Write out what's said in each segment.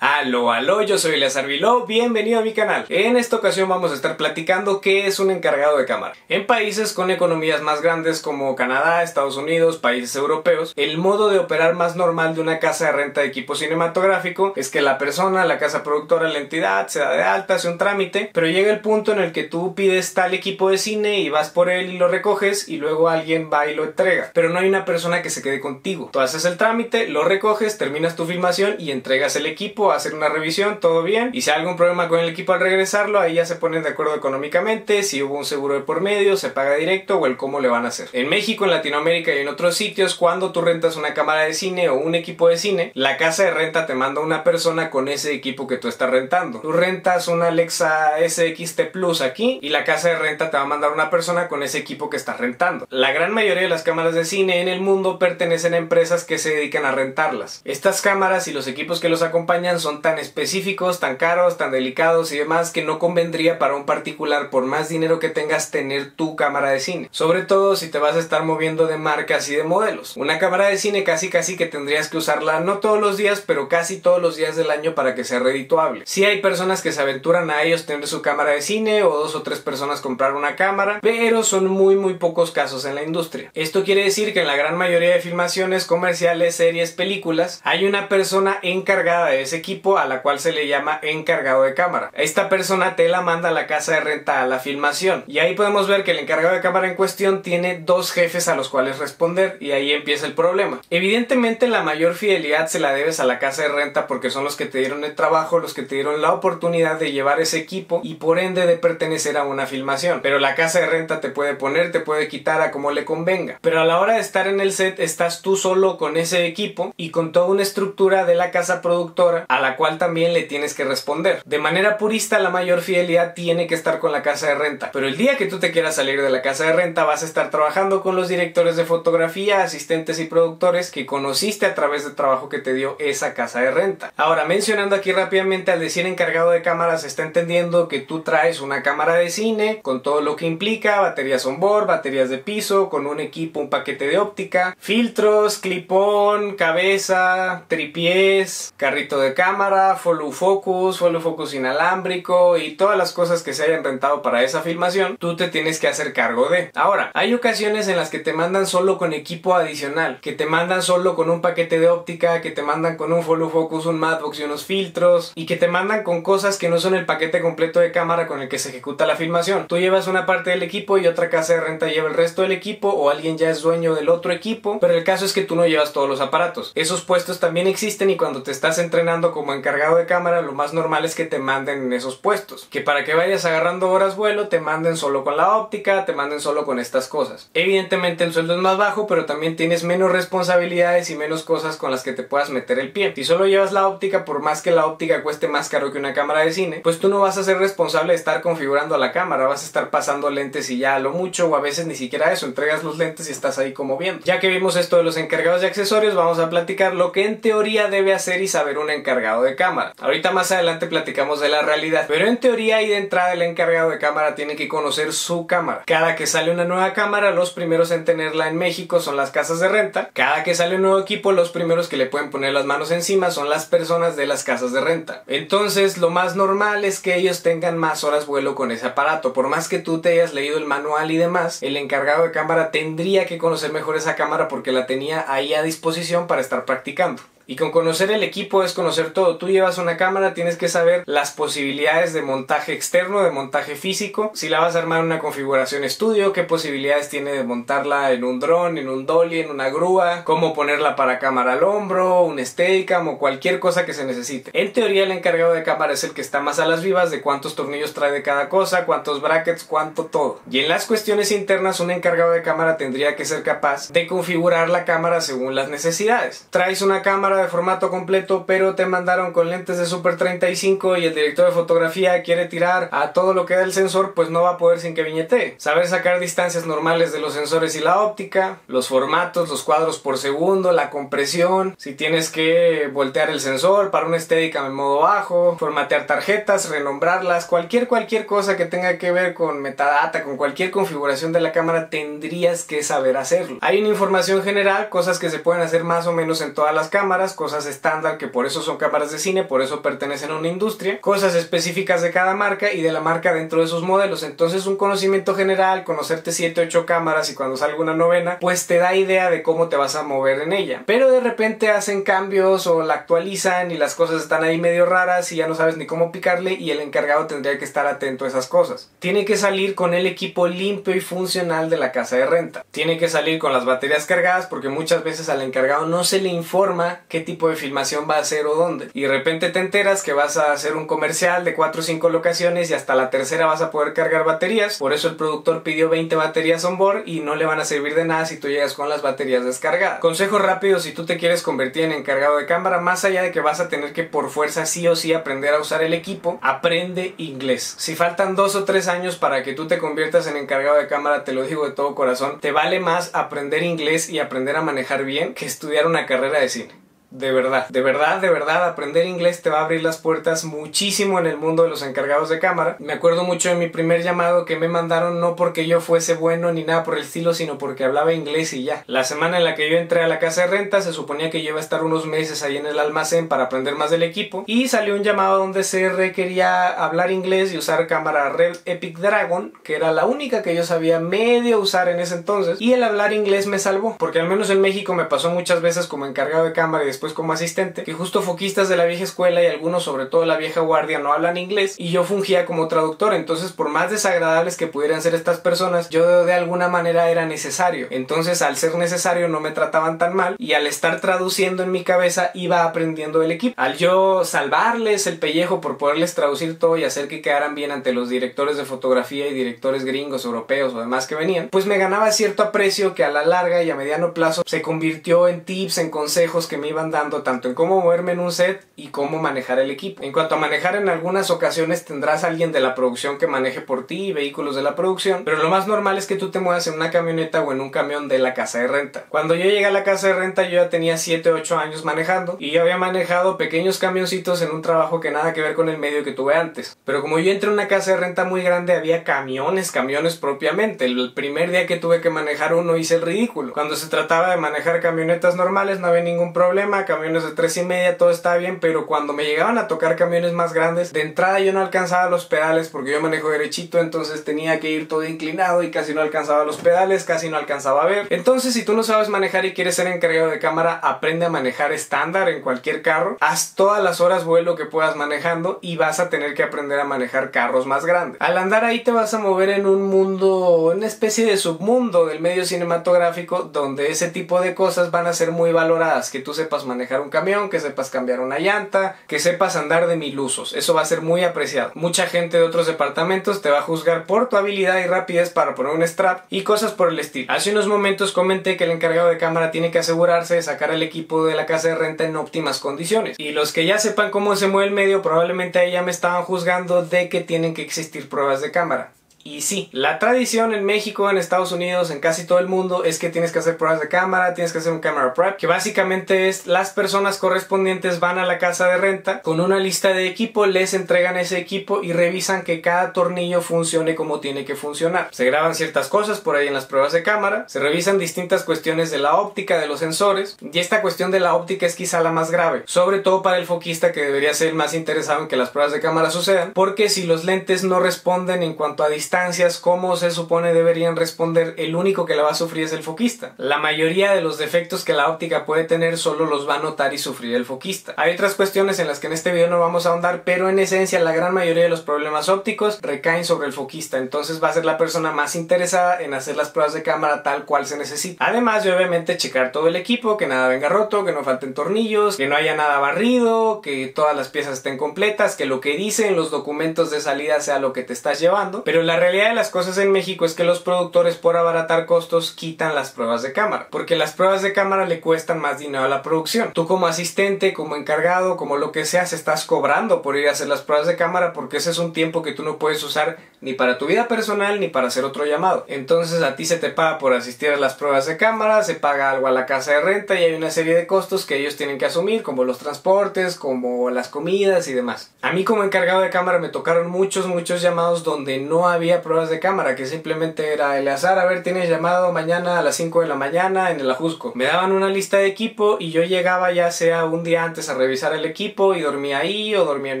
Aló, aló, yo soy Eleazar Viló, bienvenido a mi canal. En esta ocasión vamos a estar platicando qué es un encargado de cámara. En países con economías más grandes como Canadá, Estados Unidos, países europeos, el modo de operar más normal de una casa de renta de equipo cinematográfico es que la persona, la casa productora, la entidad, se da de alta, hace un trámite, pero llega el punto en el que tú pides tal equipo de cine y vas por él y lo recoges y luego alguien va y lo entrega. Pero no hay una persona que se quede contigo. Tú haces el trámite, lo recoges, terminas tu filmación y entregas el equipo, hacer una revisión, todo bien, y si hay algún problema con el equipo al regresarlo, ahí ya se ponen de acuerdo económicamente, si hubo un seguro de por medio, se paga directo o el cómo le van a hacer. En México, en Latinoamérica y en otros sitios, cuando tú rentas una cámara de cine o un equipo de cine, la casa de renta te manda una persona con ese equipo que tú estás rentando. Tú rentas una Alexa SXT Plus aquí y la casa de renta te va a mandar una persona con ese equipo que estás rentando. La gran mayoría de las cámaras de cine en el mundo pertenecen a empresas que se dedican a rentarlas. Estas cámaras y los equipos que los acompañan son tan específicos, tan caros, tan delicados y demás que no convendría para un particular, por más dinero que tengas, tener tu cámara de cine. Sobre todo si te vas a estar moviendo de marcas y de modelos. Una cámara de cine casi que tendrías que usarla no todos los días, pero casi todos los días del año para que sea redituable. Sí hay personas que se aventuran a ellos tener su cámara de cine o 2 o 3 personas comprar una cámara, pero son muy pocos casos en la industria. Esto quiere decir que en la gran mayoría de filmaciones, comerciales, series, películas, hay una persona encargada de ese equipo a la cual se le llama encargado de cámara. Esta persona te la manda a la casa de renta a la filmación y ahí podemos ver que el encargado de cámara en cuestión tiene 2 jefes a los cuales responder y ahí empieza el problema. Evidentemente la mayor fidelidad se la debes a la casa de renta porque son los que te dieron el trabajo, los que te dieron la oportunidad de llevar ese equipo y por ende de pertenecer a una filmación. Pero la casa de renta te puede poner, te puede quitar a como le convenga. Pero a la hora de estar en el set estás tú solo con ese equipo y con toda una estructura de la casa productora a la cual también le tienes que responder. De manera purista, la mayor fidelidad tiene que estar con la casa de renta, pero el día que tú te quieras salir de la casa de renta vas a estar trabajando con los directores de fotografía, asistentes y productores que conociste a través del trabajo que te dio esa casa de renta. Ahora, mencionando aquí rápidamente, al decir encargado de cámaras, se está entendiendo que tú traes una cámara de cine con todo lo que implica, baterías on-board, baterías de piso, con un equipo, un paquete de óptica, filtros, clip-on, cabeza, tripiés, carrito de cámara, follow focus inalámbrico y todas las cosas que se hayan rentado para esa filmación, tú te tienes que hacer cargo de. Ahora, hay ocasiones en las que te mandan solo con equipo adicional, que te mandan solo con un paquete de óptica, que te mandan con un follow focus, un matchbox y unos filtros, y que te mandan con cosas que no son el paquete completo de cámara con el que se ejecuta la filmación. Tú llevas una parte del equipo y otra casa de renta lleva el resto del equipo, o alguien ya es dueño del otro equipo, pero el caso es que tú no llevas todos los aparatos. Esos puestos también existen y cuando te estás entrenando como encargado de cámara, lo más normal es que te manden en esos puestos, que para que vayas agarrando horas vuelo te manden solo con la óptica, te manden solo con estas cosas. Evidentemente el sueldo es más bajo, pero también tienes menos responsabilidades y menos cosas con las que te puedas meter el pie. Si solo llevas la óptica, por más que la óptica cueste más caro que una cámara de cine, pues tú no vas a ser responsable de estar configurando la cámara, vas a estar pasando lentes y ya a lo mucho, o a veces ni siquiera eso, entregas los lentes y estás ahí como viendo. Ya que vimos esto de los encargados de accesorios, vamos a platicar lo que en teoría debe hacer y saber un encargado de cámara. Ahorita más adelante platicamos de la realidad, pero en teoría y de entrada el encargado de cámara tiene que conocer su cámara. Cada que sale una nueva cámara, los primeros en tenerla en México son las casas de renta. Cada que sale un nuevo equipo, los primeros que le pueden poner las manos encima son las personas de las casas de renta. Entonces lo más normal es que ellos tengan más horas vuelo con ese aparato. Por más que tú te hayas leído el manual y demás, el encargado de cámara tendría que conocer mejor esa cámara porque la tenía ahí a disposición para estar practicando. Y con conocer el equipo es conocer todo. Tú llevas una cámara, tienes que saber las posibilidades de montaje externo, de montaje físico. Si la vas a armar en una configuración estudio, qué posibilidades tiene de montarla en un dron, en un dolly, en una grúa, cómo ponerla para cámara al hombro, un Steadicam o cualquier cosa que se necesite. En teoría el encargado de cámara es el que está más a las vivas de cuántos tornillos trae de cada cosa, cuántos brackets, cuánto todo. Y en las cuestiones internas un encargado de cámara tendría que ser capaz de configurar la cámara según las necesidades. Traes una cámara de formato completo, pero te mandaron con lentes de Super 35 y el director de fotografía quiere tirar a todo lo que da el sensor, pues no va a poder sin que viñetee. Saber sacar distancias normales de los sensores y la óptica, los formatos, los cuadros por segundo, la compresión, si tienes que voltear el sensor para un Steadicam en modo bajo, formatear tarjetas, renombrarlas, cualquier cosa que tenga que ver con metadata, con cualquier configuración de la cámara, tendrías que saber hacerlo. Hay una información general, cosas que se pueden hacer más o menos en todas las cámaras, cámaras, cosas estándar que por eso son cámaras de cine, por eso pertenecen a una industria, cosas específicas de cada marca y de la marca dentro de sus modelos. Entonces un conocimiento general, conocerte 7, 8 cámaras y cuando salga una novena, pues te da idea de cómo te vas a mover en ella. Pero de repente hacen cambios o la actualizan y las cosas están ahí medio raras y ya no sabes ni cómo picarle, y el encargado tendría que estar atento a esas cosas. Tiene que salir con el equipo limpio y funcional de la casa de renta. Tiene que salir con las baterías cargadas, porque muchas veces al encargado no se le informa qué tipo de filmación va a hacer o dónde. Y de repente te enteras que vas a hacer un comercial de 4 o 5 locaciones y hasta la tercera vas a poder cargar baterías. Por eso el productor pidió 20 baterías on board y no le van a servir de nada si tú llegas con las baterías descargadas. Consejo rápido: si tú te quieres convertir en encargado de cámara, más allá de que vas a tener que por fuerza sí o sí aprender a usar el equipo, aprende inglés. Si faltan 2 o 3 años para que tú te conviertas en encargado de cámara, te lo digo de todo corazón, te vale más aprender inglés y aprender a manejar bien que estudiar una carrera de cine. De verdad, de verdad, de verdad, aprender inglés te va a abrir las puertas muchísimo en el mundo de los encargados de cámara. Me acuerdo mucho de mi primer llamado que me mandaron, no porque yo fuese bueno ni nada por el estilo, sino porque hablaba inglés y ya. La semana en la que yo entré a la casa de renta se suponía que yo iba a estar unos meses ahí en el almacén para aprender más del equipo, y salió un llamado donde se requería hablar inglés y usar cámara Red Epic Dragon, que era la única que yo sabía medio usar en ese entonces, y el hablar inglés me salvó, porque al menos en México me pasó muchas veces como encargado de cámara y después como asistente, que justo foquistas de la vieja escuela y algunos, sobre todo la vieja guardia, no hablan inglés y yo fungía como traductor. Entonces, por más desagradables que pudieran ser estas personas, yo de alguna manera era necesario. Entonces, al ser necesario no me trataban tan mal, y al estar traduciendo en mi cabeza iba aprendiendo del equipo. Al yo salvarles el pellejo por poderles traducir todo y hacer que quedaran bien ante los directores de fotografía y directores gringos, europeos o demás que venían, pues me ganaba cierto aprecio que a la larga y a mediano plazo se convirtió en tips, en consejos que me iban dando tanto en cómo moverme en un set y cómo manejar el equipo. En cuanto a manejar, en algunas ocasiones tendrás a alguien de la producción que maneje por ti, vehículos de la producción, pero lo más normal es que tú te muevas en una camioneta o en un camión de la casa de renta. Cuando yo llegué a la casa de renta yo ya tenía 7 o 8 años manejando, y yo había manejado pequeños camioncitos en un trabajo que nada que ver con el medio que tuve antes. Pero como yo entré en una casa de renta muy grande, había camiones propiamente. El primer día que tuve que manejar uno hice el ridículo. Cuando se trataba de manejar camionetas normales no había ningún problema, camiones de 3,5, todo estaba bien, pero cuando me llegaban a tocar camiones más grandes, de entrada yo no alcanzaba los pedales porque yo manejo derechito, entonces tenía que ir todo inclinado y casi no alcanzaba los pedales, casi no alcanzaba a ver. Entonces, si tú no sabes manejar y quieres ser encargado de cámara, aprende a manejar estándar en cualquier carro, haz todas las horas vuelo que puedas manejando y vas a tener que aprender a manejar carros más grandes. Al andar ahí te vas a mover en un mundo, una especie de submundo del medio cinematográfico, donde ese tipo de cosas van a ser muy valoradas, que tú sepas manejar un camión, que sepas cambiar una llanta, que sepas andar de mil usos. Eso va a ser muy apreciado. Mucha gente de otros departamentos te va a juzgar por tu habilidad y rapidez para poner un strap y cosas por el estilo. Hace unos momentos comenté que el encargado de cámara tiene que asegurarse de sacar el equipo de la casa de renta en óptimas condiciones, y los que ya sepan cómo se mueve el medio probablemente ahí ya me estaban juzgando de que tienen que existir pruebas de cámara. Y sí, la tradición en México, en Estados Unidos, en casi todo el mundo, es que tienes que hacer pruebas de cámara, tienes que hacer un camera prep, que básicamente es las personas correspondientes van a la casa de renta con una lista de equipo, les entregan ese equipo y revisan que cada tornillo funcione como tiene que funcionar. Se graban ciertas cosas por ahí en las pruebas de cámara, se revisan distintas cuestiones de la óptica, de los sensores, y esta cuestión de la óptica es quizá la más grave, sobre todo para el foquista, que debería ser el más interesado en que las pruebas de cámara sucedan, porque si los lentes no responden en cuanto a distancias como se supone deberían responder, el único que la va a sufrir es el foquista. La mayoría de los defectos que la óptica puede tener solo los va a notar y sufrir el foquista. Hay otras cuestiones en las que en este video no vamos a ahondar, pero en esencia la gran mayoría de los problemas ópticos recaen sobre el foquista, entonces va a ser la persona más interesada en hacer las pruebas de cámara tal cual se necesita. Además de obviamente checar todo el equipo, que nada venga roto, que no falten tornillos, que no haya nada barrido, que todas las piezas estén completas, que lo que dicen los documentos de salida sea lo que te estás llevando. Pero la realidad de las cosas en México es que los productores, por abaratar costos, quitan las pruebas de cámara, porque las pruebas de cámara le cuestan más dinero a la producción. Tú como asistente, como encargado, como lo que seas, estás cobrando por ir a hacer las pruebas de cámara, porque ese es un tiempo que tú no puedes usar ni para tu vida personal ni para hacer otro llamado. Entonces a ti se te paga por asistir a las pruebas de cámara, se paga algo a la casa de renta y hay una serie de costos que ellos tienen que asumir, como los transportes, como las comidas y demás. A mí como encargado de cámara me tocaron muchos llamados donde no había había pruebas de cámara, que simplemente era Eleazar, a ver, tienes llamado mañana a las 5 de la mañana en el Ajusco. Me daban una lista de equipo y yo llegaba ya sea un día antes a revisar el equipo y dormía ahí, o dormía en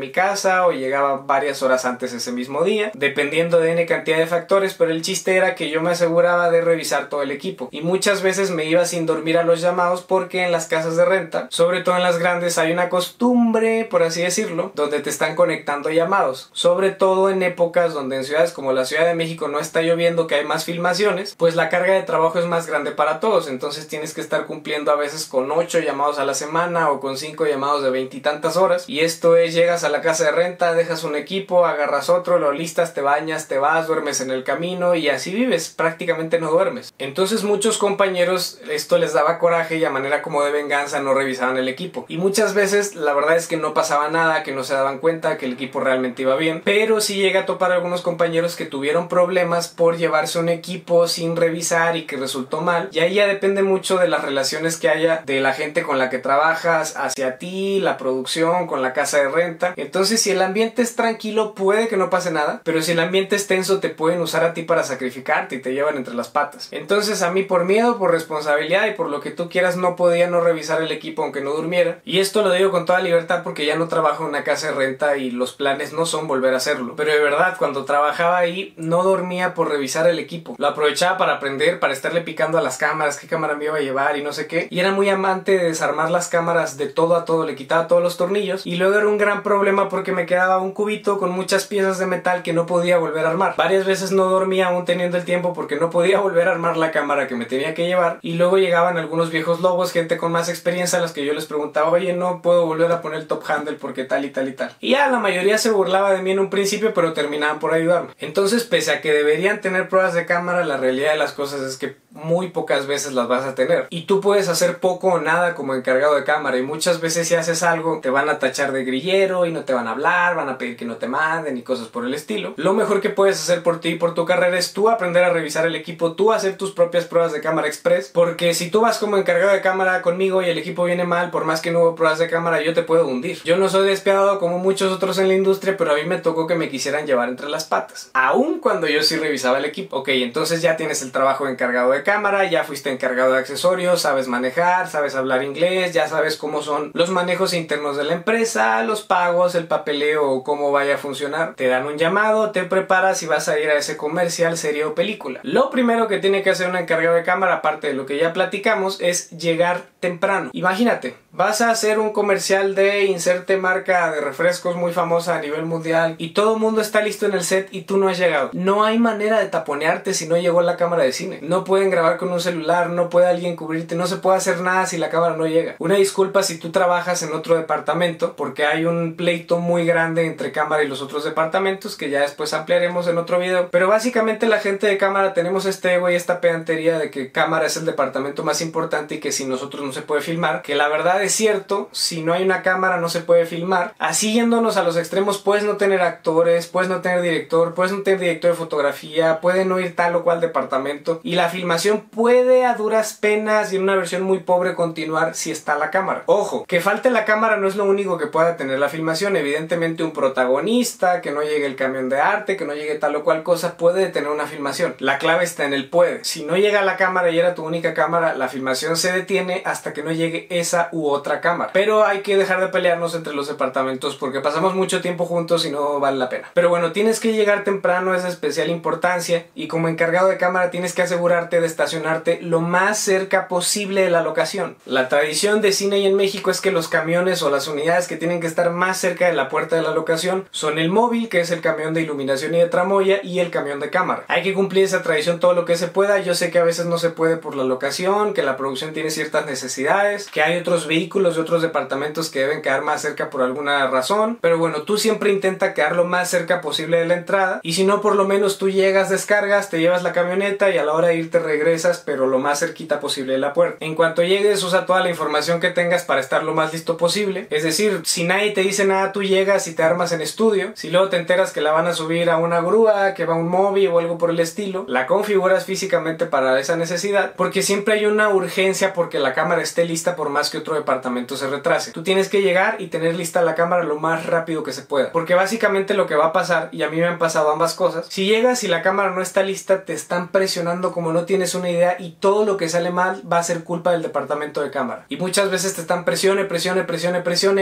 mi casa, o llegaba varias horas antes ese mismo día, dependiendo de N cantidad de factores, pero el chiste era que yo me aseguraba de revisar todo el equipo. Y muchas veces me iba sin dormir a los llamados, porque en las casas de renta, sobre todo en las grandes, hay una costumbre, por así decirlo, donde te están conectando llamados. Sobre todo en épocas donde en ciudades como la Ciudad de México no está lloviendo, que hay más filmaciones, pues la carga de trabajo es más grande para todos. Entonces tienes que estar cumpliendo a veces con 8 llamados a la semana o con 5 llamados de 20 y tantas horas. Y esto es, llegas a la casa de renta, dejas un equipo, agarras otro, lo listas, te bañas, te vas, duermes en el camino y así vives, prácticamente no duermes. Entonces muchos compañeros esto les daba coraje y a manera como de venganza no revisaban el equipo. Y muchas veces la verdad es que no pasaba nada, que no se daban cuenta que el equipo realmente iba bien, pero sí llega a topar algunos compañeros que tuvieron problemas por llevarse un equipo sin revisar y que resultó mal. Y ahí ya depende mucho de las relaciones que haya de la gente con la que trabajas hacia ti, la producción, con la casa de renta. Entonces si el ambiente es tranquilo puede que no pase nada, pero si el ambiente es tenso te pueden usar a ti para sacrificarte y te llevan entre las patas. Entonces a mí, por miedo, por responsabilidad y por lo que tú quieras, no podía no revisar el equipo aunque no durmiera. Y esto lo digo con toda libertad porque ya no trabajo en una casa de renta y los planes no son volver a hacerlo. Pero de verdad, cuando trabajaba ahí no dormía por revisar el equipo. Lo aprovechaba para aprender, para estarle picando a las cámaras, qué cámara me iba a llevar y no sé qué. Y era muy amante de desarmar las cámaras de todo a todo, le quitaba todos los tornillos. Y luego era un gran problema porque me quedaba un cubito con muchas piezas de metal que no podía volver a armar. Varias veces no dormía aún teniendo el tiempo porque no podía volver a armar la cámara que me tenía que llevar. Y luego llegaban algunos viejos lobos, gente con más experiencia, a las que yo les preguntaba, oye, no puedo volver a poner el top handle porque tal y tal y tal. Y ya la mayoría se burlaba de mí en un principio, pero terminaban por ayudarme. Entonces, pese a que deberían tener pruebas de cámara, la realidad de las cosas es que muy pocas veces las vas a tener. Y tú puedes hacer poco o nada como encargado de cámara, y muchas veces si haces algo te van a tachar de grillero y no te van a hablar, van a pedir que no te manden y cosas por el estilo. Lo mejor que puedes hacer por ti y por tu carrera es tú aprender a revisar el equipo, tú hacer tus propias pruebas de cámara express, porque si tú vas como encargado de cámara conmigo y el equipo viene mal, por más que no hubo pruebas de cámara, yo te puedo hundir. Yo no soy despiadado como muchos otros en la industria, pero a mí me tocó que me quisieran llevar entre las patas, aun cuando yo sí revisaba el equipo. Ok, entonces ya tienes el trabajo de encargado de cámara, ya fuiste encargado de accesorios, sabes manejar, sabes hablar inglés, ya sabes cómo son los manejos internos de la empresa, los pagos, el papeleo o cómo vaya a funcionar. Te dan un llamado, te preparas y vas a ir a ese comercial, serie o película. Lo primero que tiene que hacer un encargado de cámara, aparte de lo que ya platicamos, es llegar temprano. Imagínate, vas a hacer un comercial de inserte marca de refrescos muy famosa a nivel mundial y todo el mundo está listo en el set y tú no has llegado. No hay manera de taponearte si no llegó la cámara de cine. No pueden grabar con un celular, no puede alguien cubrirte, no se puede hacer nada si la cámara no llega. Una disculpa si tú trabajas en otro departamento, porque hay un pleito muy grande entre cámara y los otros departamentos que ya después ampliaremos en otro video. Pero básicamente la gente de cámara tenemos este ego y esta pedantería de que cámara es el departamento más importante y que sin nosotros no se puede filmar, que la verdad es cierto, si no hay una cámara no se puede filmar. Así yéndonos a los extremos, puedes no tener actores, puedes no tener director, puedes no tener director de fotografía, puede no ir tal o cual departamento y la filmación puede a duras penas y en una versión muy pobre continuar si está la cámara. Ojo, que falte la cámara no es lo único que pueda tener la filmación. Evidentemente un protagonista, que no llegue el camión de arte, que no llegue tal o cual cosa puede tener una filmación. La clave está en el puede. Si no llega la cámara y era tu única cámara, la filmación se detiene hasta que no llegue esa u otra cámara. Pero hay que dejar de pelearnos entre los departamentos porque pasamos mucho tiempo juntos y no vale la pena. Pero bueno, tienes que llegar temprano, es de especial importancia, y como encargado de cámara tienes que asegurarte de estacionarte lo más cerca posible de la locación. La tradición de cine y en México es que los camiones o las unidades que tienen que estar más cerca de la puerta de la locación son el móvil, que es el camión de iluminación y de tramoya, y el camión de cámara. Hay que cumplir esa tradición todo lo que se pueda. Yo sé que a veces no se puede por la locación, que la producción tiene ciertas necesidades, que hay otros vehículos de otros departamentos que deben quedar más cerca por alguna razón, pero bueno, tú siempre intenta quedar lo más cerca posible de la entrada, y si no, por lo menos tú llegas, descargas, te llevas la camioneta y a la hora de irte regresas, pero lo más cerquita posible de la puerta. En cuanto llegues, usa toda la información que tengas para estar lo más listo posible. Es decir, si nadie te dice nada, tú llegas y te armas en estudio. Si luego te enteras que la van a subir a una grúa, que va a un móvil o algo por el estilo, la configuras físicamente para esa necesidad, porque siempre hay una urgencia porque la cámara esté lista por más que otro departamento se retrase. Tú tienes que llegar y tener lista la cámara lo más rápido que se pueda, porque básicamente lo que va a pasar, y a mí me han pasado ambas cosas. Si llegas y la cámara no está lista, te están presionando como no tienes una idea y todo lo que sale mal va a ser culpa del departamento de cámara. Y muchas veces te están presione,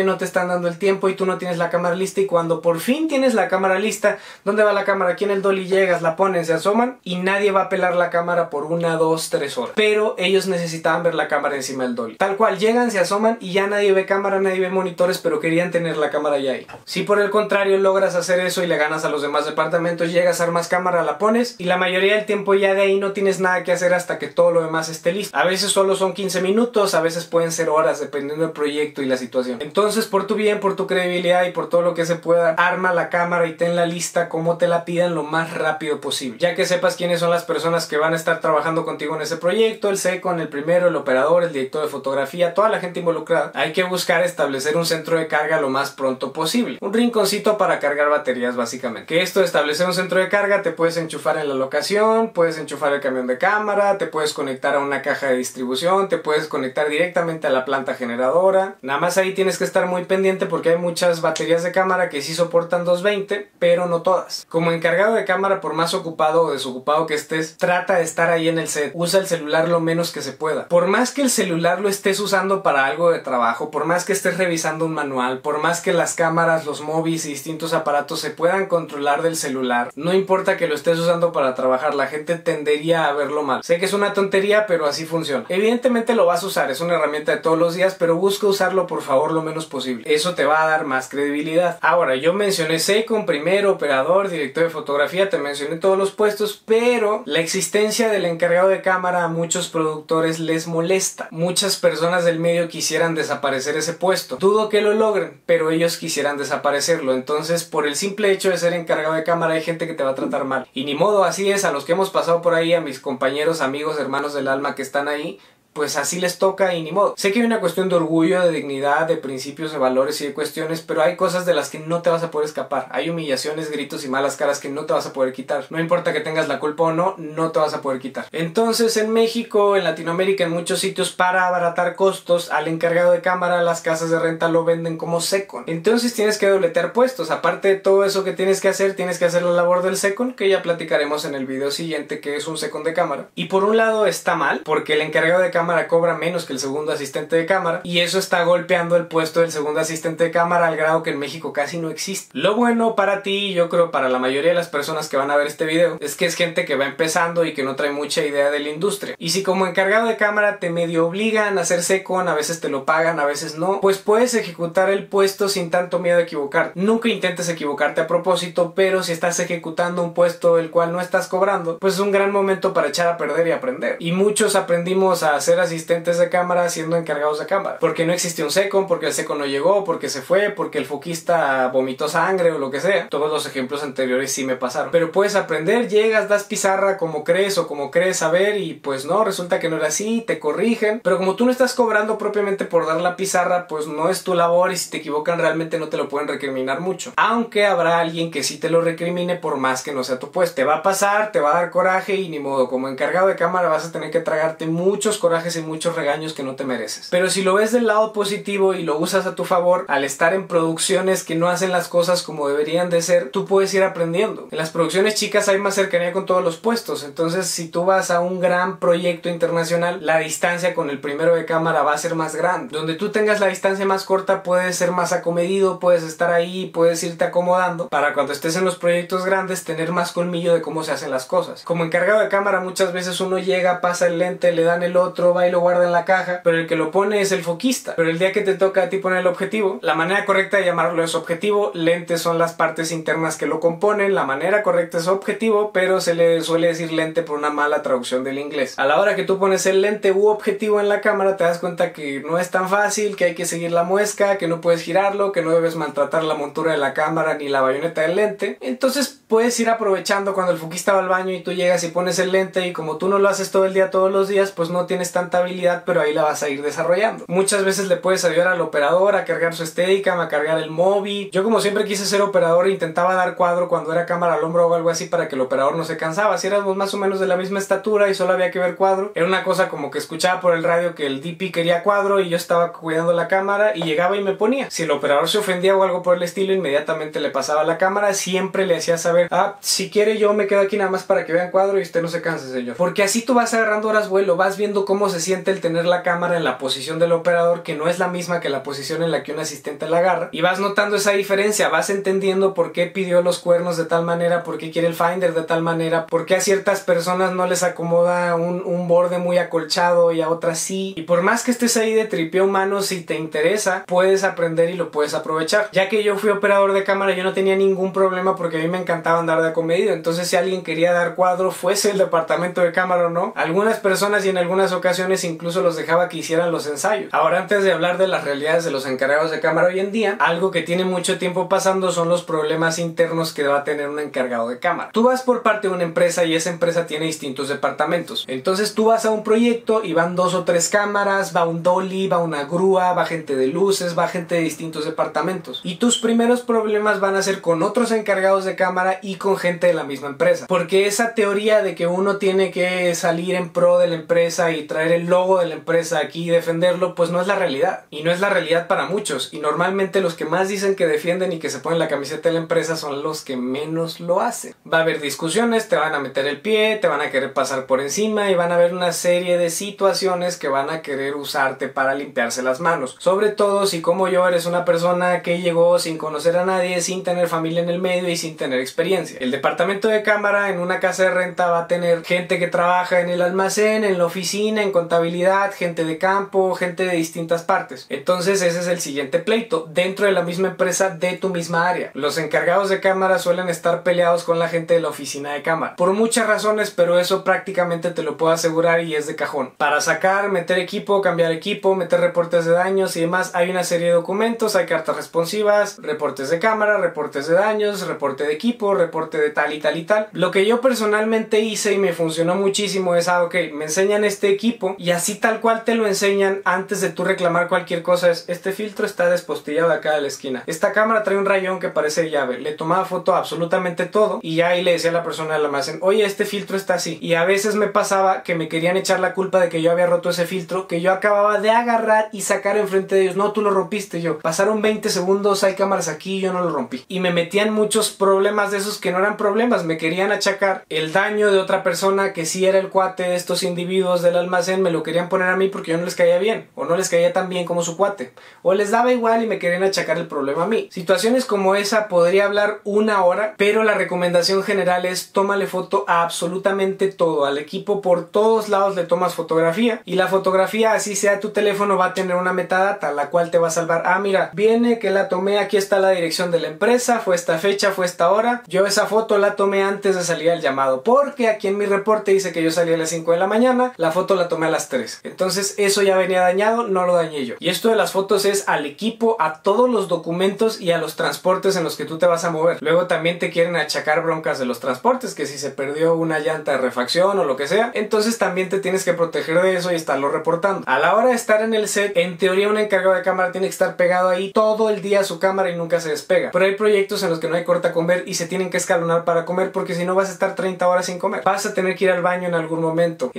no te están dando el tiempo y tú no tienes la cámara lista, y cuando por fin tienes la cámara lista, ¿dónde va la cámara? Aquí en el dolly, llegas, la ponen, se asoman y nadie va a pelar la cámara por 1, 2, 3 horas. Pero ellos necesitaban ver la cámara encima del dolly. Tal cual, llegan, se asoman y ya nadie ve cámara, nadie ve monitores, pero querían tener la cámara ya ahí. Si por el contrario logras hacer eso y le ganas a los demás departamentos, llegas, armas cámara, la pones y la mayoría del tiempo ya de ahí no tienes nada que hacer hasta que todo lo demás esté listo. A veces solo son 15 minutos, a veces pueden ser horas, dependiendo del proyecto y la situación. Entonces, por tu bien, por tu credibilidad y por todo lo que se pueda, arma la cámara y tenla lista como te la pidan lo más rápido posible. Ya que sepas quiénes son las personas que van a estar trabajando contigo en ese proyecto, el second, el primero, el operador, el director de fotografía, toda la gente involucrada, hay que buscar establecer un centro de carga lo más pronto posible. Un rinconcito para cargar baterías, básicamente. Que esto de establecer un centro de carga, te puedes enchufar en la locación, puedes enchufar el camión de cámara, te puedes conectar a una caja de distribución, te puedes conectar directamente a la planta generadora. Nada más ahí tienes que estar muy pendiente porque hay muchas baterías de cámara que sí soportan 220, pero no todas. Como encargado de cámara, por más ocupado o desocupado que estés, trata de estar ahí en el set. Usa el celular lo menos que se pueda. Por más que el celular lo estés usando para algo de trabajo, por más que estés revisando un manual, por más que las cámaras, los móviles y distintos aparatos se puedan controlar del celular, no importa que lo estés usando para trabajar, la gente tendería a verlo mal. Sé que es una tontería, pero así funciona. Evidentemente lo vas a usar, es una herramienta de todos los días, pero busca usarlo por favor lo menos posible. Eso te va a dar más credibilidad. Ahora, yo mencioné second, primero, operador, director de fotografía, te mencioné todos los puestos, pero la existencia del encargado de cámara a muchos productores les molesta. Muchas personas del medio quisieran desaparecer ese puesto. Dudo que lo logren, pero ellos quisieran desaparecerlo. Entonces, por el simple hecho de ser encargado de cámara, hay gente que te va a tratar mal. Y ni modo, así es. A los que hemos pasado por ahí, a mis compañeros, amigos, hermanos del alma que están ahí, pues así les toca y ni modo. Sé que hay una cuestión de orgullo, de dignidad, de principios, de valores y de cuestiones, pero hay cosas de las que no te vas a poder escapar. Hay humillaciones, gritos y malas caras que no te vas a poder quitar. No importa que tengas la culpa o no, no te vas a poder quitar. Entonces, en México, en Latinoamérica, en muchos sitios, para abaratar costos, al encargado de cámara, las casas de renta lo venden como second. Entonces tienes que dobletear puestos. Aparte de todo eso que tienes que hacer la labor del second, que ya platicaremos en el video siguiente, que es un second de cámara. Y por un lado está mal, porque el encargado de cámara cobra menos que el segundo asistente de cámara, y eso está golpeando el puesto del segundo asistente de cámara al grado que en México casi no existe. Lo bueno para ti, yo creo para la mayoría de las personas que van a ver este video, es que es gente que va empezando y que no trae mucha idea de la industria. Y si como encargado de cámara te medio obligan a hacer second, a veces te lo pagan, a veces no, pues puedes ejecutar el puesto sin tanto miedo a equivocarte. Nunca intentes equivocarte a propósito, pero si estás ejecutando un puesto el cual no estás cobrando, pues es un gran momento para echar a perder y aprender. Y muchos aprendimos a hacer asistentes de cámara siendo encargados de cámara, porque no existió un second, porque el second no llegó, porque se fue, porque el foquista vomitó sangre o lo que sea. Todos los ejemplos anteriores sí me pasaron, pero puedes aprender, llegas, das pizarra como crees o como crees saber, y pues no, resulta que no era así, te corrigen, pero como tú no estás cobrando propiamente por dar la pizarra, pues no es tu labor, y si te equivocan realmente no te lo pueden recriminar mucho, aunque habrá alguien que sí te lo recrimine por más que no sea tu puesto. Te va a pasar, te va a dar coraje y ni modo, como encargado de cámara vas a tener que tragarte muchos corajes y muchos regaños que no te mereces. Pero si lo ves del lado positivo y lo usas a tu favor, al estar en producciones que no hacen las cosas como deberían de ser, tú puedes ir aprendiendo. En las producciones chicas hay más cercanía con todos los puestos, entonces si tú vas a un gran proyecto internacional, la distancia con el primero de cámara va a ser más grande. Donde tú tengas la distancia más corta, puedes ser más acomedido, puedes estar ahí, puedes irte acomodando para cuando estés en los proyectos grandes tener más colmillo de cómo se hacen las cosas. Como encargado de cámara muchas veces uno llega, pasa el lente, le dan el otro, va y lo guarda en la caja, pero el que lo pone es el foquista. Pero el día que te toca a ti poner el objetivo, la manera correcta de llamarlo es objetivo, lentes son las partes internas que lo componen, la manera correcta es objetivo, pero se le suele decir lente por una mala traducción del inglés. A la hora que tú pones el lente u objetivo en la cámara, te das cuenta que no es tan fácil, que hay que seguir la muesca, que no puedes girarlo, que no debes maltratar la montura de la cámara ni la bayoneta del lente. Entonces puedes ir aprovechando cuando el foquista va al baño y tú llegas y pones el lente, y como tú no lo haces todo el día, todos los días, pues no tienes tanta habilidad, pero ahí la vas a ir desarrollando. Muchas veces le puedes ayudar al operador a cargar su Steadicam, a cargar el móvil. Yo, como siempre quise ser operador, intentaba dar cuadro cuando era cámara al hombro o algo así para que el operador no se cansaba. Si éramos más o menos de la misma estatura y solo había que ver cuadro, era una cosa como que escuchaba por el radio que el DP quería cuadro y yo estaba cuidando la cámara y llegaba y me ponía. Si el operador se ofendía o algo por el estilo, inmediatamente le pasaba la cámara. Siempre le hacía saber: si quiere yo me quedo aquí nada más para que vean cuadro y usted no se canse, señor. Porque así tú vas agarrando horas vuelo, vas viendo cómo se siente el tener la cámara en la posición del operador, que no es la misma que la posición en la que un asistente la agarra, y vas notando esa diferencia, vas entendiendo por qué pidió los cuernos de tal manera, por qué quiere el finder de tal manera, por qué a ciertas personas no les acomoda un borde muy acolchado y a otras sí. Y por más que estés ahí de tripeo humano, si te interesa, puedes aprender y lo puedes aprovechar. Ya que yo fui operador de cámara, yo no tenía ningún problema porque a mí me encantaba andar de acomedido. Entonces, si alguien quería dar cuadro, fuese el departamento de cámara o no, algunas personas y en algunas ocasiones incluso los dejaba que hicieran los ensayos. Ahora, antes de hablar de las realidades de los encargados de cámara hoy en día, algo que tiene mucho tiempo pasando son los problemas internos que va a tener un encargado de cámara. Tú vas por parte de una empresa y esa empresa tiene distintos departamentos. Entonces tú vas a un proyecto y van 2 o 3 cámaras, va un dolly, va una grúa, va gente de luces, va gente de distintos departamentos. Y tus primeros problemas van a ser con otros encargados de cámara y con gente de la misma empresa. Porque esa teoría de que uno tiene que salir en pro de la empresa y traer el logo de la empresa aquí y defenderlo, pues no es la realidad. Y no es la realidad para muchos. Y normalmente los que más dicen que defienden y que se ponen la camiseta de la empresa son los que menos lo hacen. Va a haber discusiones, te van a meter el pie, te van a querer pasar por encima y van a haber una serie de situaciones que van a querer usarte para limpiarse las manos. Sobre todo si, como yo, eres una persona que llegó sin conocer a nadie, sin tener familia en el medio y sin tener experiencia. El departamento de cámara en una casa de renta va a tener gente que trabaja en el almacén, en la oficina, en contabilidad, gente de campo, gente de distintas partes. Entonces ese es el siguiente pleito, dentro de la misma empresa, de tu misma área. Los encargados de cámara suelen estar peleados con la gente de la oficina de cámara, por muchas razones, pero eso prácticamente te lo puedo asegurar y es de cajón. Para sacar, meter equipo, cambiar equipo, meter reportes de daños y demás, hay una serie de documentos, hay cartas responsivas, reportes de cámara, reportes de daños, reporte de equipo, reporte de tal y tal y tal. Lo que yo personalmente hice y me funcionó muchísimo es: ok, me enseñan este equipo y así tal cual te lo enseñan antes de tú reclamar cualquier cosa. Es: este filtro está despostillado acá de la esquina, esta cámara trae un rayón que parece llave. Le tomaba foto a absolutamente todo y ya ahí le decía a la persona del almacén: oye, este filtro está así. Y a veces me pasaba que me querían echar la culpa de que yo había roto ese filtro, que yo acababa de agarrar y sacar enfrente de ellos. No, tú lo rompiste. Yo, pasaron 20 segundos, hay cámaras aquí y yo no lo rompí. Y me metían muchos problemas de esos que no eran problemas. Me querían achacar el daño de otra persona que sí era el cuate de estos individuos del almacén, me lo querían poner a mí porque yo no les caía bien, o no les caía tan bien como su cuate, o les daba igual y me querían achacar el problema a mí. Situaciones como esa podría hablar una hora, pero la recomendación general es: tómale foto a absolutamente todo, al equipo por todos lados le tomas fotografía, y la fotografía, así sea tu teléfono, va a tener una metadata, la cual te va a salvar: mira, viene que la tomé, aquí está la dirección de la empresa, fue esta fecha, fue esta hora, yo esa foto la tomé antes de salir al llamado, porque aquí en mi reporte dice que yo salí a las 5 de la mañana, la foto la tomé a las 3. Entonces eso ya venía dañado, no lo dañé yo. Y esto de las fotos es al equipo, a todos los documentos y a los transportes en los que tú te vas a mover. Luego también te quieren achacar broncas de los transportes, que si se perdió una llanta de refacción o lo que sea, entonces también te tienes que proteger de eso y estarlo reportando. A la hora de estar en el set, en teoría un encargado de cámara tiene que estar pegado ahí todo el día a su cámara y nunca se despega. Pero hay proyectos en los que no hay corta comer y se tienen que escalonar para comer, porque si no vas a estar 30 horas sin comer. Vas a tener que ir al baño en algún momento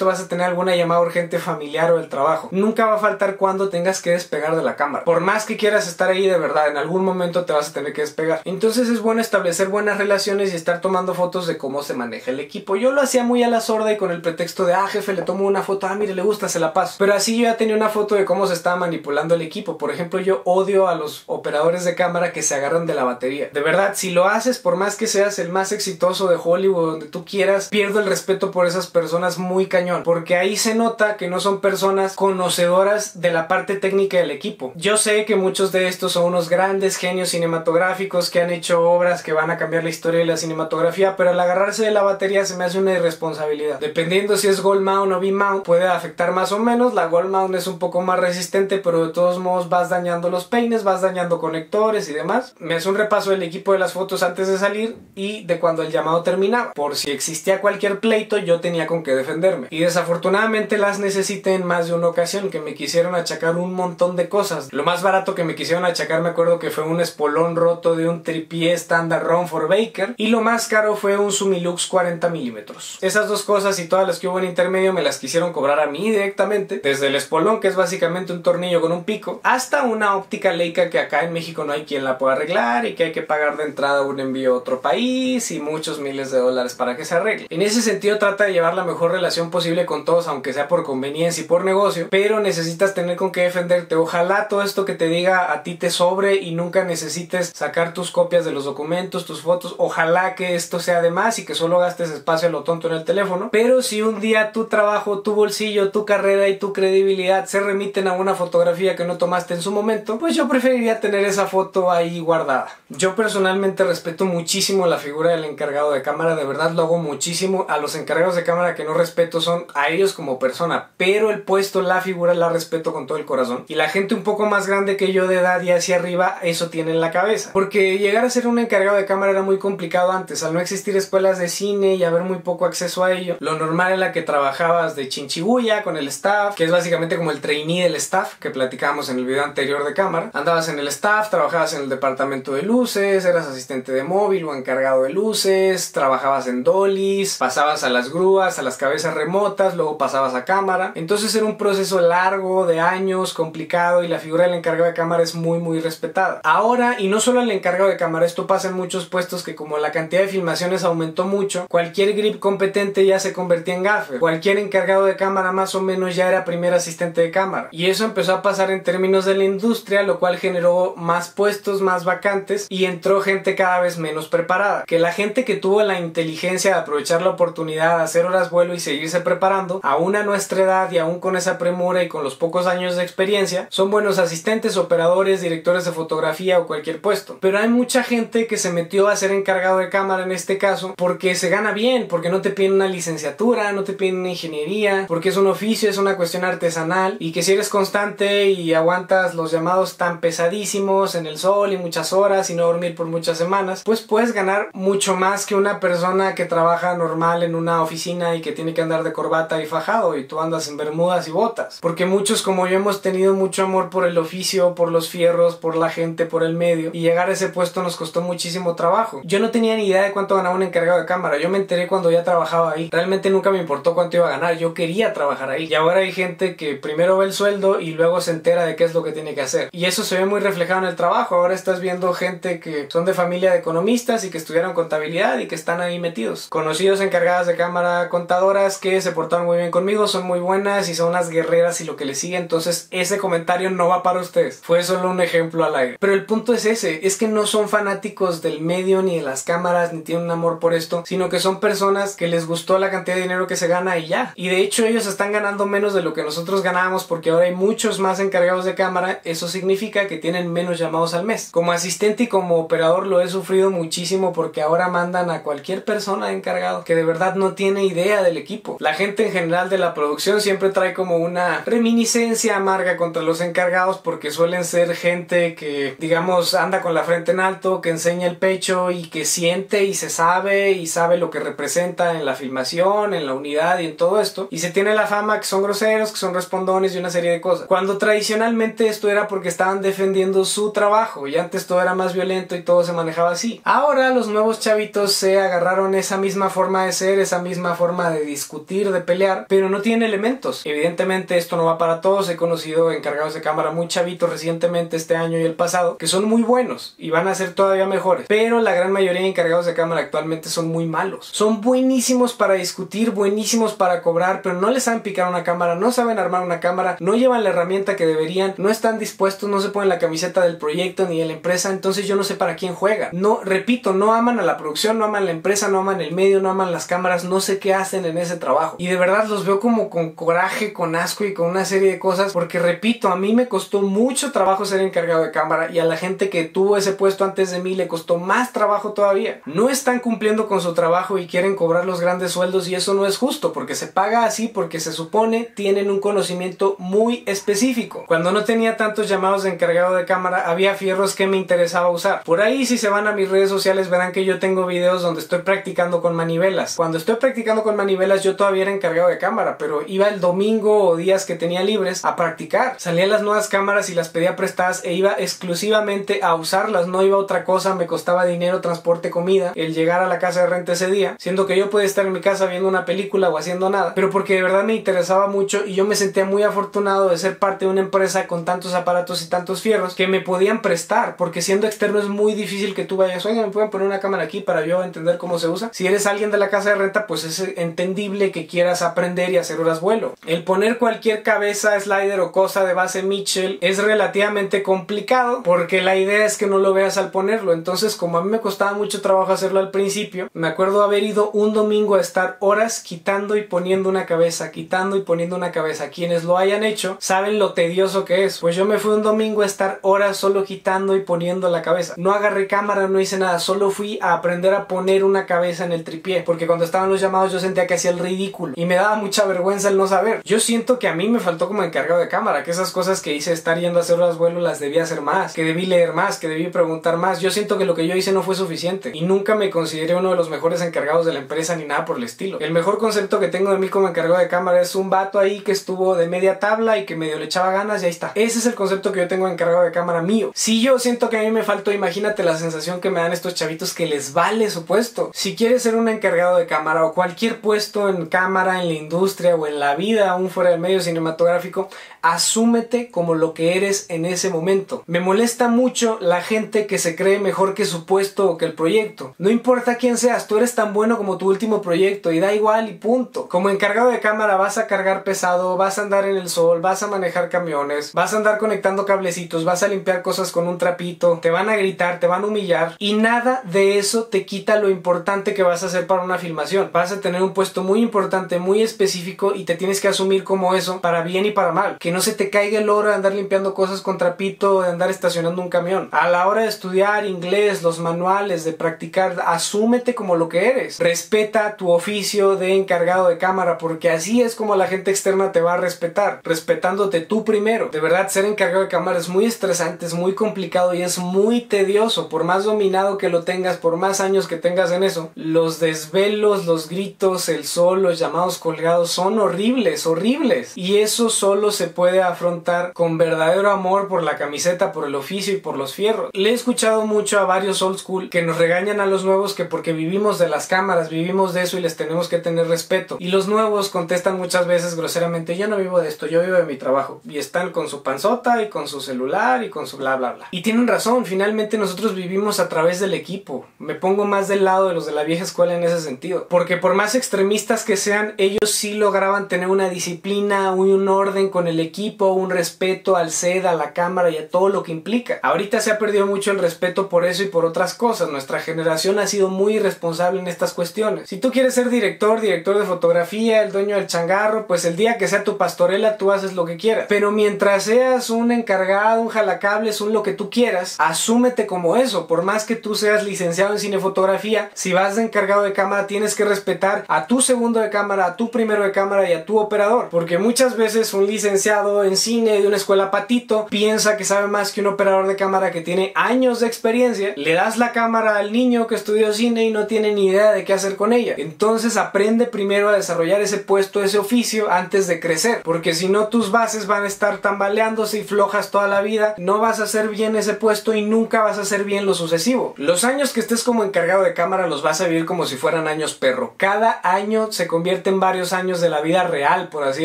vas a tener alguna llamada urgente familiar o del trabajo. Nunca va a faltar cuando tengas que despegar de la cámara. Por más que quieras estar ahí, de verdad, en algún momento te vas a tener que despegar. Entonces es bueno establecer buenas relaciones y estar tomando fotos de cómo se maneja el equipo. Yo lo hacía muy a la sorda y con el pretexto de: jefe, le tomo una foto, mire, le gusta, se la paso. Pero así yo ya tenía una foto de cómo se estaba manipulando el equipo. Por ejemplo, yo odio a los operadores de cámara que se agarran de la batería. De verdad, si lo haces, por más que seas el más exitoso de Hollywood, donde tú quieras, pierdo el respeto por esas personas muy cañón, porque ahí se nota que no son personas conocedoras de la parte técnica del equipo. Yo sé que muchos de estos son unos grandes genios cinematográficos que han hecho obras que van a cambiar la historia de la cinematografía, pero al agarrarse de la batería se me hace una irresponsabilidad. Dependiendo si es gold mount o V-mount, puede afectar más o menos. La gold mount es un poco más resistente, pero de todos modos vas dañando los peines, vas dañando conectores y demás. Me hace un repaso del equipo de las fotos antes de salir y de cuando el llamado terminaba, por si existía cualquier pleito yo tenía con qué defenderme. Y desafortunadamente afortunadamente las necesité en más de una ocasión, que me quisieron achacar un montón de cosas. Lo más barato que me quisieron achacar, me acuerdo que fue un espolón roto de un tripié estándar Rumford Baker, y lo más caro fue un Sumilux 40 milímetros. Esas dos cosas y todas las que hubo en intermedio me las quisieron cobrar a mí directamente, desde el espolón, que es básicamente un tornillo con un pico, hasta una óptica Leica que acá en México no hay quien la pueda arreglar y que hay que pagar de entrada un envío a otro país y muchos miles de dólares para que se arregle. En ese sentido, trata de llevar la mejor relación posible con todos, aunque sea por conveniencia y por negocio, pero necesitas tener con qué defenderte. Ojalá todo esto que te diga a ti te sobre y nunca necesites sacar tus copias de los documentos, tus fotos. Ojalá que esto sea de más y que solo gastes espacio a lo tonto en el teléfono. Pero si un día tu trabajo, tu bolsillo, tu carrera y tu credibilidad se remiten a una fotografía que no tomaste en su momento, pues yo preferiría tener esa foto ahí guardada. Yo personalmente respeto muchísimo la figura del encargado de cámara, de verdad lo hago muchísimo. A los encargados de cámara que no respeto son a ellos como persona, pero el puesto, la figura la respeto con todo el corazón. Y la gente un poco más grande que yo de edad y hacia arriba, eso tiene en la cabeza, porque llegar a ser un encargado de cámara era muy complicado antes. Al no existir escuelas de cine y haber muy poco acceso a ello, lo normal era que trabajabas de chinchiguya con el staff, que es básicamente como el trainee del staff que platicábamos en el video anterior de cámara. Andabas en el staff, trabajabas en el departamento de luces, eras asistente de móvil o encargado de luces, trabajabas en dollies, pasabas a las grúas, a las cabezas remotas, luego pasabas a cámara. Entonces era un proceso largo, de años, complicado, y la figura del encargado de cámara es muy respetada. Ahora, y no solo el encargado de cámara, esto pasa en muchos puestos, que como la cantidad de filmaciones aumentó mucho, cualquier grip competente ya se convertía en gaffer. Cualquier encargado de cámara más o menos ya era primer asistente de cámara. Y eso empezó a pasar en términos de la industria, lo cual generó más puestos, más vacantes, y entró gente cada vez menos preparada. Que la gente que tuvo la inteligencia de aprovechar la oportunidad de hacer horas vuelo y seguirse preparando, aún a nuestra edad y aún con esa premura y con los pocos años de experiencia, son buenos asistentes, operadores, directores de fotografía o cualquier puesto. Pero hay mucha gente que se metió a ser encargado de cámara en este caso porque se gana bien, porque no te piden una licenciatura, no te piden una ingeniería, porque es un oficio, es una cuestión artesanal, y que si eres constante y aguantas los llamados tan pesadísimos en el sol y muchas horas y no dormir por muchas semanas, pues puedes ganar mucho más que una persona que trabaja normal en una oficina y que tiene que andar de corbata y fajado y tú andas en bermudas y botas. Porque muchos como yo hemos tenido mucho amor por el oficio, por los fierros, por la gente, por el medio, y llegar a ese puesto nos costó muchísimo trabajo. Yo no tenía ni idea de cuánto ganaba un encargado de cámara, yo me enteré cuando ya trabajaba ahí. Realmente nunca me importó cuánto iba a ganar, yo quería trabajar ahí. Y ahora hay gente que primero ve el sueldo y luego se entera de qué es lo que tiene que hacer. Y eso se ve muy reflejado en el trabajo. Ahora estás viendo gente que son de familia de economistas y que estudiaron contabilidad y que están ahí metidos. Conocidos encargadas de cámara, contadoras que se portaron muy bien conmigo, son muy buenas y son unas guerreras y lo que les sigue. Entonces ese comentario no va para ustedes, fue solo un ejemplo al aire. Pero el punto es ese, es que no son fanáticos del medio ni de las cámaras ni tienen un amor por esto, sino que son personas que les gustó la cantidad de dinero que se gana y ya. Y de hecho ellos están ganando menos de lo que nosotros ganábamos porque ahora hay muchos más encargados de cámara. Eso significa que tienen menos llamados al mes. Como asistente y como operador lo he sufrido muchísimo porque ahora mandan a cualquier persona de encargado que de verdad no tiene idea del equipo. La gente en general de la producción siempre trae como una reminiscencia amarga contra los encargados porque suelen ser gente que, digamos, anda con la frente en alto, que enseña el pecho y que siente y se sabe y sabe lo que representa en la filmación, en la unidad y en todo esto. Y se tiene la fama que son groseros, que son respondones y una serie de cosas. Cuando tradicionalmente esto era porque estaban defendiendo su trabajo y antes todo era más violento y todo se manejaba así. Ahora los nuevos chavitos se agarraron esa misma forma de ser, esa misma forma de discutir, de pelear, pero no tienen elementos. Evidentemente esto no va para todos. He conocido encargados de cámara muy chavitos recientemente este año y el pasado que son muy buenos y van a ser todavía mejores, pero la gran mayoría de encargados de cámara actualmente son muy malos. Son buenísimos para discutir, buenísimos para cobrar, pero no les saben picar una cámara, no saben armar una cámara, no llevan la herramienta que deberían, no están dispuestos, no se ponen la camiseta del proyecto ni de la empresa. Entonces yo no sé para quién juegan. No, repito, no aman a la producción, no aman la empresa, no aman el medio, no aman las cámaras, no sé qué hacen en ese trabajo. Y de verdad los veo como con coraje, con asco y con una serie de cosas, porque repito, a mí me costó mucho trabajo ser encargado de cámara y a la gente que tuvo ese puesto antes de mí le costó más trabajo todavía. No están cumpliendo con su trabajo y quieren cobrar los grandes sueldos, y eso no es justo porque se paga así porque se supone tienen un conocimiento muy específico. Cuando no tenía tantos llamados de encargado de cámara había fierros que me interesaba usar. Por ahí si se van a mis redes sociales verán que yo tengo videos donde estoy practicando con manivelas. Cuando estoy practicando con manivelas yo todavía era encargado de de cámara, pero iba el domingo o días que tenía libres a practicar. Salía las nuevas cámaras y las pedía prestadas e iba exclusivamente a usarlas, no iba a otra cosa, me costaba dinero, transporte, comida, el llegar a la casa de renta ese día, siendo que yo podía estar en mi casa viendo una película o haciendo nada, pero porque de verdad me interesaba mucho y yo me sentía muy afortunado de ser parte de una empresa con tantos aparatos y tantos fierros que me podían prestar, porque siendo externo es muy difícil que tú vayas, oiga, ¿me pueden poner una cámara aquí para yo entender cómo se usa? Si eres alguien de la casa de renta, pues es entendible que quieras aprender y hacer horas vuelo. El poner cualquier cabeza, slider o cosa de base Mitchell es relativamente complicado porque la idea es que no lo veas al ponerlo. Entonces, como a mí me costaba mucho trabajo hacerlo al principio, me acuerdo haber ido un domingo a estar horas quitando y poniendo una cabeza, quitando y poniendo una cabeza. Quienes lo hayan hecho saben lo tedioso que es. Pues yo me fui un domingo a estar horas solo quitando y poniendo la cabeza. No agarré cámara, no hice nada, solo fui a aprender a poner una cabeza en el tripié, porque cuando estaban los llamados yo sentía que hacía el ridículo y me daba mucha vergüenza el no saber. Yo siento que a mí me faltó como encargado de cámara, que esas cosas que hice, estar yendo a hacer horas vuelo, las debí hacer más, que debí leer más, que debí preguntar más. Yo siento que lo que yo hice no fue suficiente y nunca me consideré uno de los mejores encargados de la empresa ni nada por el estilo. El mejor concepto que tengo de mí como encargado de cámara es un vato ahí que estuvo de media tabla y que medio le echaba ganas y ahí está. Ese es el concepto que yo tengo de encargado de cámara mío. Si yo siento que a mí me faltó, imagínate la sensación que me dan estos chavitos que les vale su puesto. Si quieres ser un encargado de cámara o cualquier puesto en cámara, en la industria o en la vida, aún fuera del medio cinematográfico, asúmete como lo que eres en ese momento. Me molesta mucho la gente que se cree mejor que su puesto o que el proyecto. No importa quién seas, tú eres tan bueno como tu último proyecto y da igual y punto. Como encargado de cámara vas a cargar pesado, vas a andar en el sol, vas a manejar camiones, vas a andar conectando cablecitos, vas a limpiar cosas con un trapito, te van a gritar, te van a humillar y nada de eso te quita lo importante que vas a hacer para una filmación. Vas a tener un puesto muy importante, muy específico y te tienes que asumir como eso para bien y para mal. Que no se te caiga el oro de andar limpiando cosas con trapito o de andar estacionando un camión. A la hora de estudiar inglés, los manuales, de practicar, asúmete como lo que eres. Respeta tu oficio de encargado de cámara porque así es como la gente externa te va a respetar, respetándote tú primero. De verdad, ser encargado de cámara es muy estresante, es muy complicado y es muy tedioso. Por más dominado que lo tengas, por más años que tengas en eso, los desvelos, los gritos, el sol, los llamados colgados son horribles, horribles. Y eso solo se puede afrontar con verdadero amor por la camiseta, por el oficio y por los fierros. Le he escuchado mucho a varios old school que nos regañan a los nuevos que porque vivimos de las cámaras, vivimos de eso y les tenemos que tener respeto. Y los nuevos contestan muchas veces groseramente, yo no vivo de esto, yo vivo de mi trabajo. Y están con su panzota y con su celular y con su bla bla bla. Y tienen razón, finalmente nosotros vivimos a través del equipo. Me pongo más del lado de los de la vieja escuela en ese sentido. Porque por más extremistas que sean, ellos sí lograban tener una disciplina, un orden con el equipo, un respeto al set, a la cámara y a todo lo que implica. Ahorita se ha perdido mucho el respeto por eso y por otras cosas. Nuestra generación ha sido muy irresponsable en estas cuestiones. Si tú quieres ser director de fotografía, el dueño del changarro, pues el día que sea tu pastorela tú haces lo que quieras. Pero mientras seas un encargado, un jalacables, un lo que tú quieras, asúmete como eso. Por más que tú seas licenciado en cinefotografía, si vas de encargado de cámara tienes que respetar a tu segundo de cámara, a tu primero de cámara y a tu operador. Porque muchas veces un licenciado en cine de una escuela patito piensa que sabe más que un operador de cámara que tiene años de experiencia. Le das la cámara al niño que estudió cine y no tiene ni idea de qué hacer con ella. Entonces aprende primero a desarrollar ese puesto, ese oficio antes de crecer, porque si no tus bases van a estar tambaleándose y flojas toda la vida. No vas a hacer bien ese puesto y nunca vas a hacer bien lo sucesivo. Los años que estés como encargado de cámara los vas a vivir como si fueran años perro. Cada año se convierte en varios años de la vida real, por así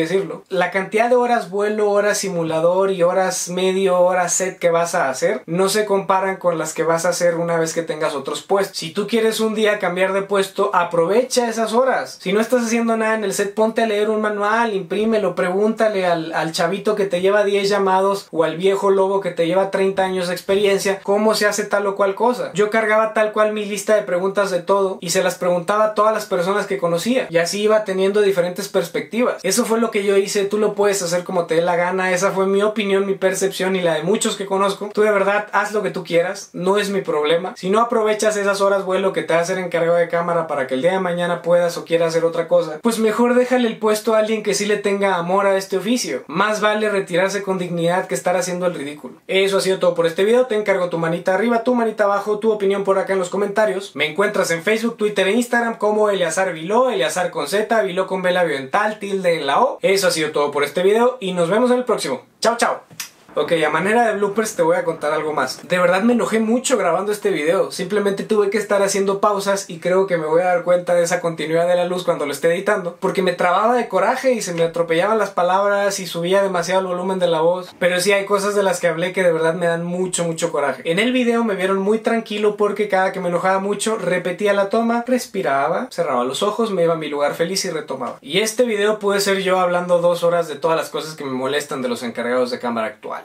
decirlo. La cantidad de horas vuelo, horas simulador y horas medio, horas set que vas a hacer no se comparan con las que vas a hacer una vez que tengas otros puestos. Si tú quieres un día cambiar de puesto, aprovecha esas horas. Si no estás haciendo nada en el set, ponte a leer un manual, imprímelo, pregúntale al chavito que te lleva 10 llamados o al viejo lobo que te lleva 30 años de experiencia cómo se hace tal o cual cosa. Yo cargaba tal cual mi lista de preguntas de todo y se las preguntaba a todas las personas que conocía y así iba teniendo diferentes perspectivas. Eso fue lo que yo hice. Tú lo puedes hacer como te dé la gana. Esa fue mi opinión, mi percepción y la de muchos que conozco. Tú de verdad haz lo que tú quieras, no es mi problema. Si no aprovechas esas horas vuelo que te va a hacer encargado de cámara para que el día de mañana puedas o quieras hacer otra cosa, pues mejor déjale el puesto a alguien que sí le tenga amor a este oficio. Más vale retirarse con dignidad que estar haciendo el ridículo. Eso ha sido todo por este video. Te encargo tu manita arriba, tu manita abajo, tu opinión por acá en los comentarios. Me encuentras en Facebook, Twitter e Instagram como Eleazar Viló, Eleazar con Z, Viló con B labio dental, tilde en la O. Eso ha sido todo por este video y nos vemos en el próximo. Chao, chao. Ok, a manera de bloopers te voy a contar algo más. De verdad me enojé mucho grabando este video. Simplemente tuve que estar haciendo pausas y creo que me voy a dar cuenta de esa continuidad de la luz cuando lo esté editando, porque me trababa de coraje y se me atropellaban las palabras y subía demasiado el volumen de la voz. Pero sí hay cosas de las que hablé que de verdad me dan mucho coraje. En el video me vieron muy tranquilo porque cada que me enojaba mucho repetía la toma, respiraba, cerraba los ojos, me iba a mi lugar feliz y retomaba. Y este video puede ser yo hablando 2 horas de todas las cosas que me molestan de los encargados de cámara actuales.